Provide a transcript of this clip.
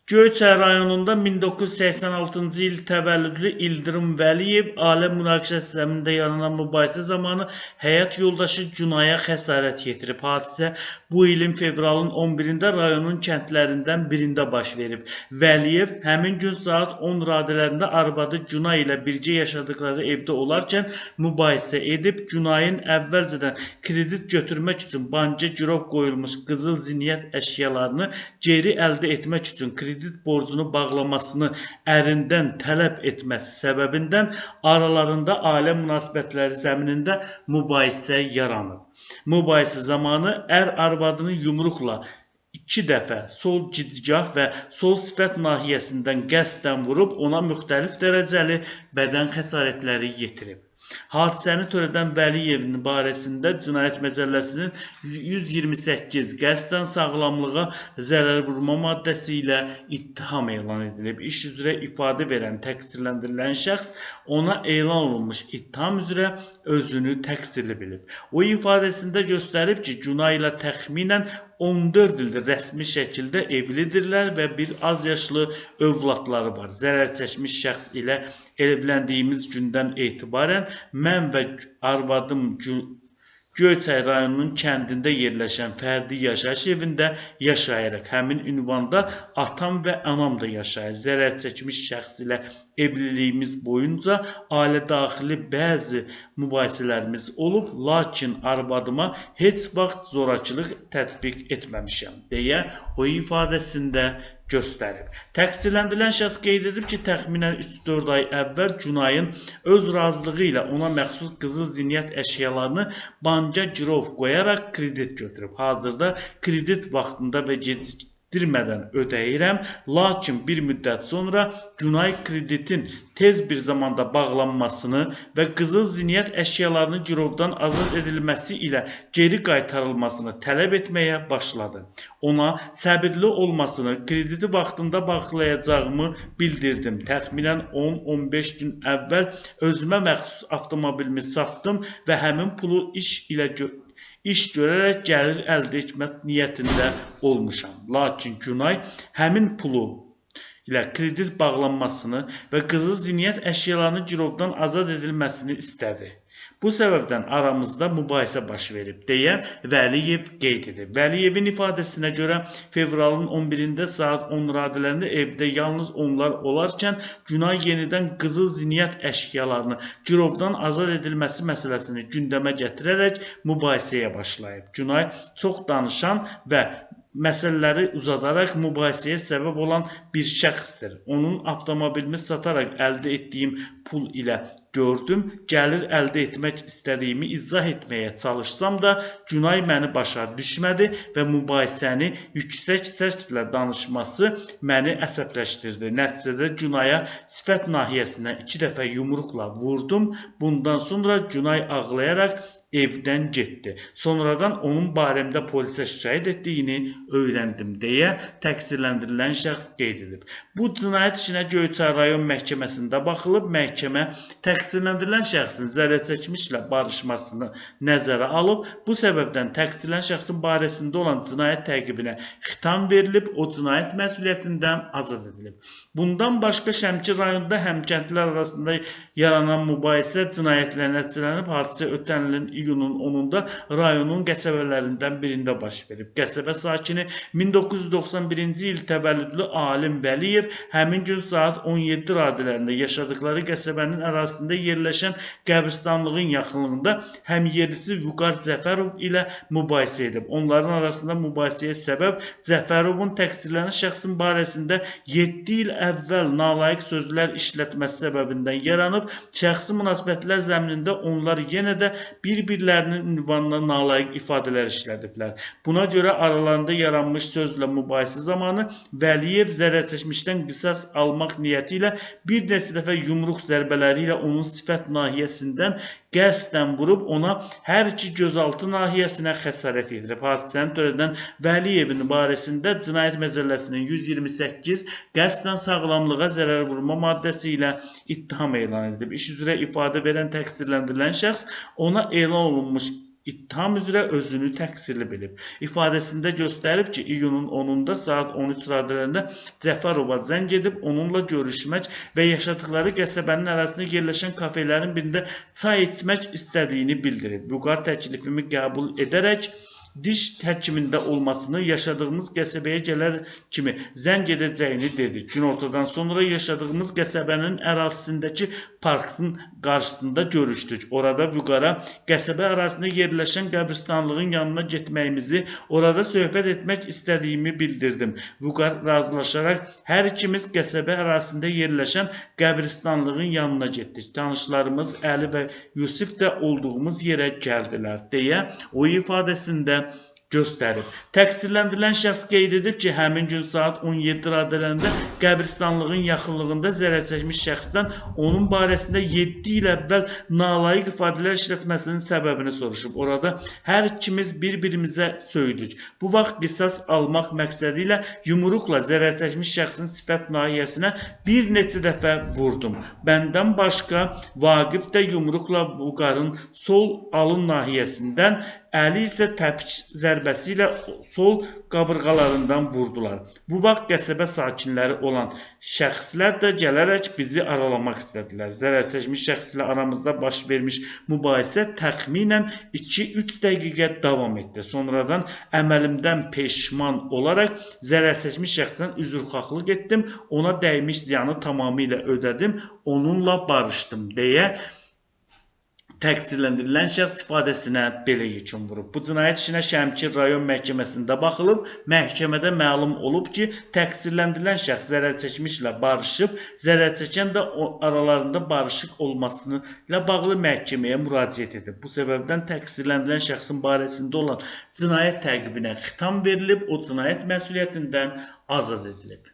Göyçay rayonunda 1986-cı il təvəllüdlü İldırım Vəliyev ailə münaqişəsi zəminində yaranan mübahisə zamanı həyat yoldaşı Cunaya xəsarət yetirib. Hadisə bu ilin fevralın 11-də rayonun kəndlərindən birində baş verib. Vəliyev həmin gün saat 10 radələrində arvadı Cunay ilə birgə yaşadıkları evdə olarkən mübahisə edib. Cunayın əvvəlcədən kredit götürmək üçün banka girov qoyulmuş qızıl zinniyyət əşyalarını geri əldə etmək üçün kredit borcunu bağlamasını ərindən tələb etməsi səbəbindən aralarında ailə münasibətləri zəminində mübahisə yaranıb. Mübahisə zamanı ər arvadını yumruqla 2 dəfə sol gicgah və sol sifət nahiyəsindən qəsdən vurub ona müxtəlif dərəcəli bədən xəsarətləri yetirib. Hadisəni törədən Vəliyevin barəsində Cinayət Məcəlləsinin 128 qəsdən sağlamlığa zərər vurma maddəsi ilə ittiham elan edilib. İş üzrə ifadə verən təqsirləndirilən şəxs ona elan olunmuş ittiham üzrə özünü təqsirli bilib. O ifadəsində göstərib ki, Cunay ilə təxminən 14 ildir rəsmi şəkildə evlidirlər və bir az yaşlı övladları var. Zərər çəkmiş şəxs ilə evləndiyimiz gündən etibarən mən və arvadım Göyçay rayonunun kəndində yerləşən fərdi yaşayış evində yaşayırıq. Həmin ünvanda atam və anam da yaşayır. Zərər çəkmiş şəxs ilə evliliyimiz boyunca ailə daxili bəzi mübahisələrimiz olub, lakin arvadıma heç vaxt zorakılıq tətbiq etməmişəm, deyə o ifadəsində göstərib. Təqsirləndirilən şəxs qeyd edib ki, təxminən 3-4 ay əvvəl Cunayın öz razılığı ilə ona məxsus qızıl zinniyyət əşyalarını banka girov qoyaraq kredit götürüb. Hazırda kredit vaxtında və gecikdirmədən ödəyirəm, lakin bir müddət sonra Cunay kreditin tez bir zamanda bağlanmasını və qızıl zinniyyət əşyalarının girovdan azad edilməsi ilə geri qaytarılmasını tələb etməyə başladı. Ona səbirli olmasını, krediti vaxtında bağlayacağımı bildirdim. Təxminən 10-15 gün əvvəl özümə məxsus avtomobilimi satdım və həmin pulu iş görərək gəlir əldə etmək niyyətində olmuşam. Lakin Cunay həmin pulu ilə kredit bağlanmasını və qızıl zinniyyət əşyalarının girovdan azad edilməsini istədi. Bu səbəbdən aramızda mübahisə baş verib, deyə Vəliyev qeyd edib. Vəliyevin ifadəsinə görə fevralın 11-də saat 10 radələrində evdə yalnız onlar olarkən Cunay yenidən qızıl zinniyyət əşyalarını girovdan azad edilməsi məsələsini gündəmə gətirərək mübahisəyə başlayıb. Cunay çox danışan və məsələləri uzadaraq mübahisəyə səbəb olan bir şəxsdir. Onun avtomobilimi sataraq əldə etdiyim pul ilə gördüm, gəlir əldə etmək istədiyimi izah etməyə çalışsam da Cunay məni başa düşmədi və mübahisəni yüksək səslə danışması məni əsəbləşdirdi. Nəticədə Cunaya sifət nahiyəsindən 2 dəfə yumruqla vurdum. Bundan sonra Cunay ağlayaraq evdən getdi. Sonradan onun barəmdə polisə şikayət etdiyini öyrəndim, deyə təqsirləndirilən şəxs qeyd edib. Bu cinayət işinə Göyçay rayon məhkəməsində baxılıb. Məhkəmə təqsirləndirilən şəxsin zərər çəkmişlə barışmasını nəzərə alıb. Bu səbəbdən təqsirləndirilən şəxsin barəsində olan cinayət təqibinə xitam verilib, o cinayət məsuliyyətindən azad edilib. Bundan başqa Şəmkir rayonunda həmkəndlilər arasında yaranan mübahisə cinayətlə nəticələnib. Hadisə ötən ilin iyunun 10-da rayonun qəsəbələrindən birində baş verib. Qəsəbə sakini 1991-ci il təvəllüdlü Alim Vəliyev həmin gün saat 17 radələrində yaşadıkları qəsəbənin ərazisində yerləşən qəbristanlığın yaxınlığında həmyerlisi Vüqar Cəfərov ilə mübahisə edib. Onların arasında mübahisəyə səbəb Cəfərovun təqsirlənən şəxsin barəsində 7 il əvvəl nalayiq sözlər işlətməsi səbəbindən yaranıb. Şəxsi münasibətlər zəminində onlar yenə də bir-birlərinin ünvanına nalayiq ifadələr işlədiblər. Buna görə aralarında yaranmış sözlə mübahisə zamanı Vəliyev zərər çəkmişdən qisas almaq niyyəti ilə bir neçə dəfə yumruq zərbələri ilə onun sifət nahiyəsindən qəsdən vurub ona hər iki gözaltı nahiyəsinə xəsarət yedirib. Hadisəni törədən Vəliyevin barəsində Cinayət Məcəlləsinin 128 qəsdən sağlamlığa zərər vurma maddəsi ilə ittiham elan edilib. İş üzrə ifadə verən təqsirləndirilən şəxs ona elan olunmuş ittiham üzrə özünü təqsirli bilib. İfadəsində göstərib ki, iyunun 10-da saat 13 radələrində Cəfərova zəng edib onunla görüşmək və yaşadıkları qəsəbənin ərazisində yerləşən kafelərin birində çay içmək istədiyini bildirib. Vüqar təklifimi qəbul edərək diş həkimində olmasını, yaşadığımız qəsəbəyə gələr kimi zəng edəcəyini dedi. Günortadan sonra yaşadığımız qəsəbənin ərazisindəki parkın qarşısında görüşdük. Orada Vüqara qəsəbə ərazisində yerləşən qəbristanlığın yanına getməyimizi, orada söhbət etmək istədiyimi bildirdim. Vüqar razılaşaraq hər ikimiz qəsəbə ərazisində yerləşən qəbristanlığın yanına getdik. Tanışlarımız Əli və Yusif də olduğumuz yerə gəldilər deyə o ifadəsində göstərib. Təqsirləndirilən şəxs qeyd edib ki, həmin gün saat 17 radələrində qəbristanlığın yaxınlığında zərər çəkmiş şəxsdən onun barəsində 7 il əvvəl nalayiq ifadələr işlətməsinin səbəbini soruşub. Orada hər ikimiz bir-birimizə söydük. Bu vaxt qisas almaq məqsədi ilə yumruqla zərər çəkmiş şəxsin sifət nahiyəsinə bir neçə dəfə vurdum. Bəndən başqa Vaqif də yumruqla Vüqarın sol alın nahiyəsindən, Əli isə təpik zərbəsi ilə sol qabırğalarından vurdular. Bu vaxt qəsəbə sakinləri olan şəxslər də gələrək bizi aralamaq istədilər. Zərər çəkmiş şəxslə aramızda baş vermiş mübahisə təxminən 2-3 dəqiqə davam etdi. Sonradan əməlimdən peşman olaraq zərər çəkmiş şəxsdən üzrxahlıq etdim. Ona dəymiş ziyanı tamamilə ödədim. Onunla barışdım deyə təqsirləndirilən şəxs ifadəsinə belə yekun vurub. Bu cinayət işinə Şəmkir rayon məhkəməsində baxılıb. Məhkəmədə məlum olub ki, təqsirləndirilən şəxs zərər çəkmişlə barışıb, zərər çəkən də aralarında barışıq olmasını ilə bağlı məhkəməyə müraciət edib. Bu səbəbdən təqsirləndirilən şəxsin barəsində olan cinayət təqibinə xitam verilib, o cinayət məsuliyyətindən azad edilib.